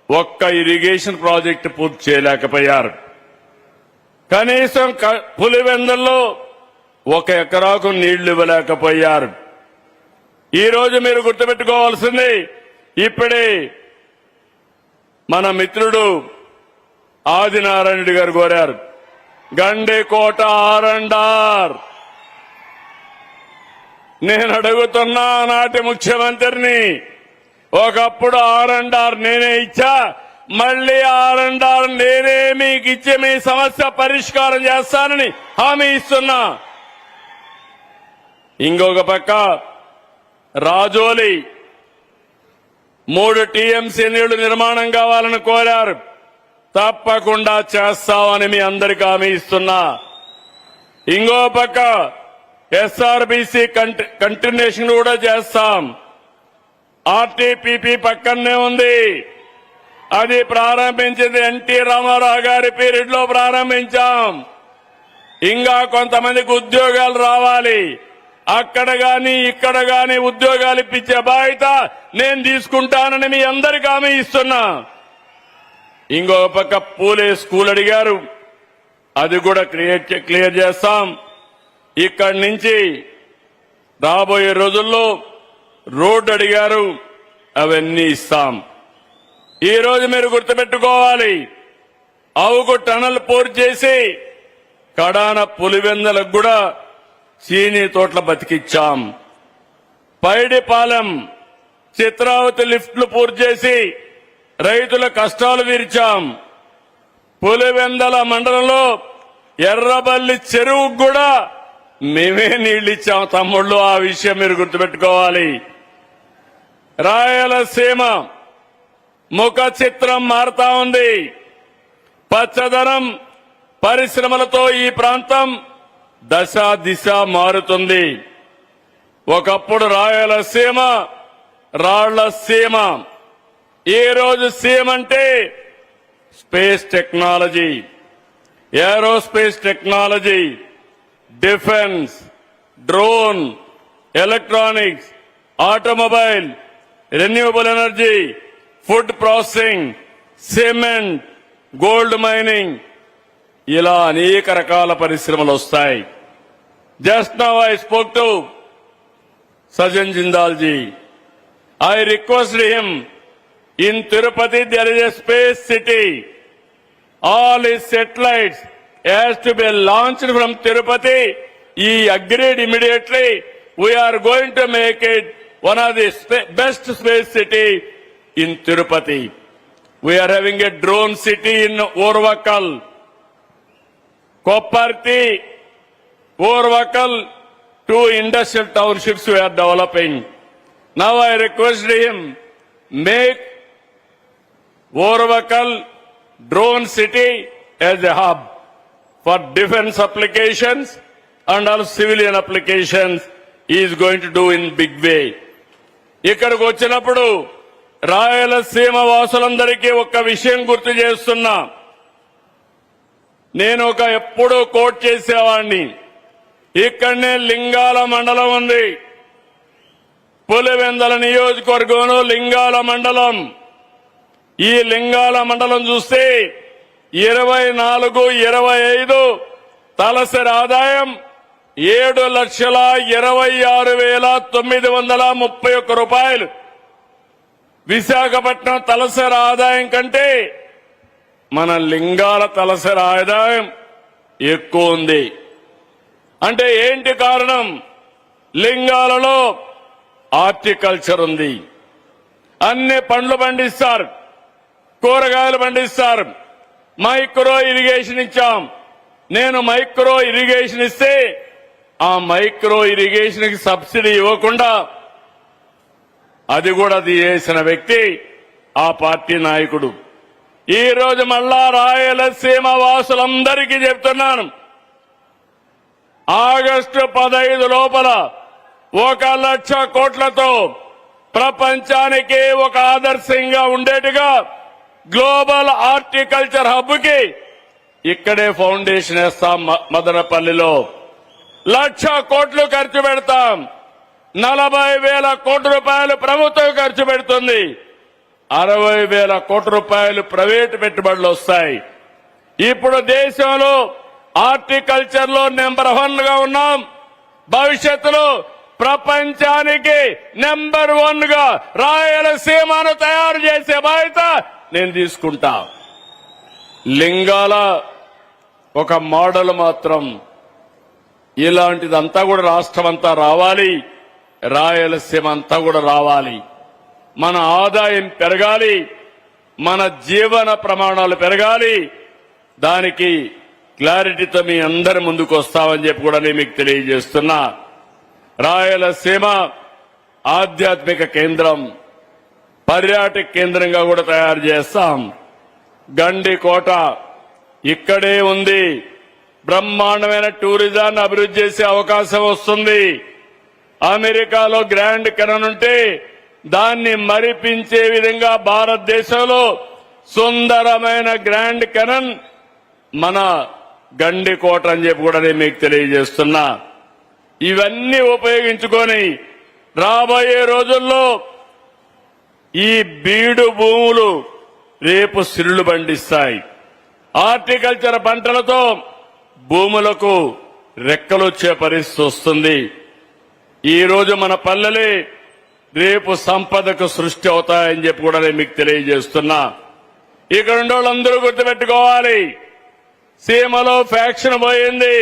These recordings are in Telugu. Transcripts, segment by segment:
ఒక్క ఇరిగేషన్ ప్రాజెక్టు పూర్తి చేయలేకపోయారు. కనీసం పులివెందుల్లో 1 ఎకరాకు నీళ్లు ఇవ్వలేకపోయారు. ఈ రోజు మీరు గుర్తుపెట్టుకోవాల్సింది, ఇప్పుడే మన మిత్రుడు ఆదినారాయణ గారు కోరారు, గండికోట ఆర్ఎండ్ఆర్. నేను అడుగుతున్నా నాటి ముఖ్యమంత్రిని, ఒకప్పుడు ఆర్ఎండ్ఆర్ నేనే ఇచ్చా, మళ్లీ ఆర్ఎండ్ఆర్ నేనే మీకు ఇచ్చి మీ సమస్య పరిష్కారం చేస్తానని హామీ ఇస్తున్నా. ఇంకొక పక్క రాజోలి 3 టీఎంసీ నీళ్లు నిర్మాణం కావాలని కోరారు. తప్పకుండా చేస్తామని మీ అందరికీ హామీ ఇస్తున్నా. ఇంకో పక్క ఎస్ఆర్బీసీ కంటిన్యూషన్ కూడా చేస్తాం. ఆర్టీపీపీ పక్కనే ఉంది, అది ప్రారంభించింది ఎన్టీ రామారావు గారి పీరియడ్ లో ప్రారంభించాం. ఇంకా కొంతమందికి ఉద్యోగాలు రావాలి, అక్కడ గాని ఇక్కడ గాని ఉద్యోగాలు ఇప్పించే బాధ్యత నేను తీసుకుంటానని మీ అందరికీ హామీ ఇస్తున్నా. ఇంకో పక్క పూలే స్కూల్ అడిగారు, అది కూడా క్లియర్ చేస్తాం. ఇక్కడి నుంచి రాబోయే రోజుల్లో రోడ్డు అడిగారు, అవన్నీ ఇస్తాం. ఈ రోజు మీరు గుర్తుపెట్టుకోవాలి, అవుకు టనల్ పూర్తి చేసి కడాన పులివెందులకు కూడా చీనీ తోటల బతికిచ్చాం. పైడిపాలెం చిత్రావతి లిఫ్ట్లు పూర్తి చేసి రైతుల కష్టాలు తీర్చాం. పులివెందుల మండలంలో ఎర్రబల్లి చెరువుకు కూడా మేమే నీళ్లిచ్చాం తమ్ముళ్ళు, ఆ విషయం మీరు గుర్తుపెట్టుకోవాలి. రాయలసీమ ముఖ చిత్రం మారుతా ఉంది. పచ్చదనం పరిశ్రమలతో ఈ ప్రాంతం దశ దిశ మారుతుంది. ఒకప్పుడు రాయలసీమ రాళ్ల సీమ, ఈ రోజు సీమ అంటే space technology, aerospace technology, defence, drone, electronics, automobile, renewable energy, food processing, cement, gold mining, ఇలా అనేక రకాల పరిశ్రమలు వస్తాయి. Just now I spoke to Sajjan Jindal ji. I requested him, in Tirupati there is a space city. All his satellites has to be launched from Tirupati. He agreed immediately. We are going to make it one of the best space city in Tirupati. We are having a drone city in Orvakal. Kopparthi, Orvakal, 2 industrial townships we are developing. Now I request him, make Orvakal drone city as a hub for defense applications and also civilian applications. He is going to do in big way. ఇక్కడికి వచ్చినప్పుడు రాయలసీమ వాసులందరికీ ఒక విషయం గుర్తు చేస్తున్నా. నేను ఎప్పుడూ కోట్ చేసేవాడిని, ఇక్కడనే లింగాల మండలం ఉంది. పులివెందుల నియోజకవర్గంలో లింగాల మండలం. ఈ లింగాల మండలం చూస్తే 24-25 తలసరి ఆదాయం 7,26,931 రూపాయలు. విశాఖపట్నం తలసరి ఆదాయం కంటే మన లింగాల తలసరి ఆదాయం ఎక్కువ ఉంది. అంటే ఏంటి కారణం? లింగాలలో హార్టికల్చర్ ఉంది, అన్ని పండ్లు పండిస్తారు, కూరగాయలు పండిస్తారు. మైక్రో ఇరిగేషన్ ఇచ్చాం. నేను మైక్రో ఇరిగేషన్ ఇస్తే ఆ మైక్రో ఇరిగేషన్ కి సబ్సిడీ ఇవ్వకుండా అది కూడా తీసేసిన వ్యక్తి ఆ పార్టీ నాయకుడు. ఈ రోజు మళ్ళా రాయలసీమ వాసులందరికీ చెప్తున్నాను, ఆగస్టు 15 లోపల 1,00,000 కోట్లతో ప్రపంచానికి ఒక ఆదర్శంగా ఉండేట్టుగా గ్లోబల్ హార్టికల్చర్ హబ్ కి ఇక్కడే ఫౌండేషన్ వేస్తాం. మదనపల్లిలో 1,00,000 కోట్లు ఖర్చు పెడతాం. 40,000 కోట్ల రూపాయలు ప్రభుత్వం ఖర్చు పెడుతుంది. 60,000 కోట్ల రూపాయలు ప్రైవేటు పెట్టుబడులు వస్తాయి. ఇప్పుడు దేశంలో హార్టికల్చర్ లో నెంబర్ 1 గా ఉన్నాం. భవిష్యత్తులో ప్రపంచానికి నెంబర్ 1 గా రాయలసీమను తయారు చేసే బాధ్యత నేను తీసుకుంటా. లింగాల ఒక మోడల్ మాత్రం ఇలాంటిదంతా కూడా రాష్ట్రం అంతా రావాలి, రాయలసీమ అంతా కూడా రావాలి. మన ఆదాయం పెరగాలి, మన జీవన ప్రమాణాలు పెరగాలి. దానికి క్లారిటీతో మీ అందరి ముందుకు వస్తామని చెప్పి కూడా నేను మీకు తెలియజేస్తున్నా. రాయలసీమ ఆధ్యాత్మిక కేంద్రం, పర్యాటక కేంద్రంగా కూడా తయారు చేస్తాం. గండికోట ఇక్కడే ఉంది. బ్రహ్మాండమైన టూరిజాన్ని అభివృద్ధి చేసే అవకాశం వస్తుంది. అమెరికాలో గ్రాండ్ కెనాన్ ఉంటే దాన్ని మరిపించే విధంగా భారతదేశంలో సుందరమైన గ్రాండ్ కెనాన్ మన గండికోట అని చెప్పి కూడా నేను మీకు తెలియజేస్తున్నా. ఇవన్నీ ఉపయోగించుకొని రాబోయే రోజుల్లో ఈ బీడు భూములు రేపు సిరులు బండిస్తాయి. హార్టికల్చర్ పంటలతో భూములకు రెక్కలొచ్చే పరిస్థితి వస్తుంది. ఈ రోజు మన పల్లెలే రేపు సంపదకు సృష్టి అవుతాయని చెప్పి కూడా నేను మీకు తెలియజేస్తున్నా. ఇక్కడ ఉండే వాళ్ళందరూ గుర్తుపెట్టుకోవాలి, సీమలో ఫ్యాక్షన్ పోయింది.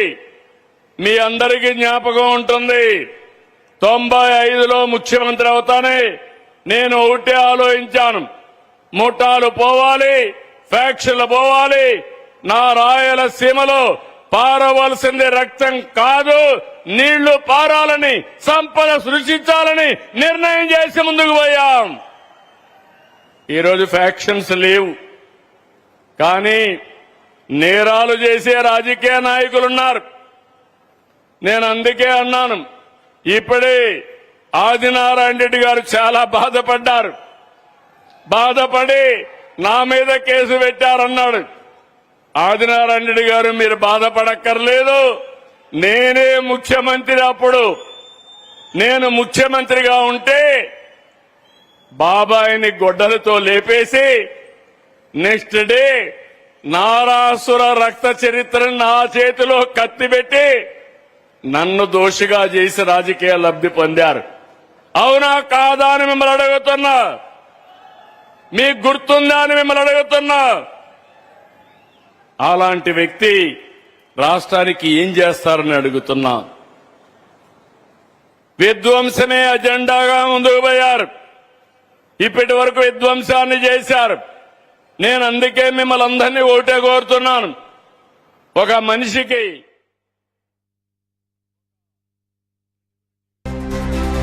మీ అందరికీ జ్ఞాపకం ఉంటుంది. 95లో ముఖ్యమంత్రి అవుతానే నేను ఒకటే ఆలోచించాను, ముఠాలు పోవాలి, ఫ్యాక్షన్లు పోవాలి. నా రాయలసీమలో పారవలసింది రక్తం కాదు, నీళ్లు పారాలని, సంపద సృష్టించాలని నిర్ణయం చేసి ముందుకు పోయాం. ఈరోజు ఫ్యాక్షన్స్ లేవు, కానీ నేరాలు చేసే రాజకీయ నాయకులున్నారు. నేను అందుకే అన్నాను, ఇప్పుడే ఆదినారాయణ రెడ్డి గారు చాలా బాధపడ్డారు. బాధపడి నా మీద కేసు పెట్టారన్నాడు. ఆదినారాయణ రెడ్డి గారు మీరు బాధపడక్కర్లేదు, నేనే ముఖ్యమంత్రి. అప్పుడు నేను ముఖ్యమంత్రిగా ఉంటే బాబాయిని గొడ్డలతో లేపేసి నెక్స్ట్ డే నారాసుర రక్త చరిత్రను నా చేతిలో కత్తి పెట్టి నన్ను దోషిగా చేసి రాజకీయ లబ్ధి పొందారు. అవునా కాదా అని మిమ్మల్ని అడుగుతున్నా. మీకు గుర్తుందా అని మిమ్మల్ని అడుగుతున్నా. అలాంటి వ్యక్తి రాష్ట్రానికి ఏం చేస్తారని అడుగుతున్నా. విధ్వంసమే అజెండాగా ముందుకు పోయారు. ఇప్పటి వరకు విధ్వంసాన్ని చేశారు. నేను అందుకే మిమ్మల్ని అందరినీ ఒకటే కోరుతున్నాను, ఒక మనిషికి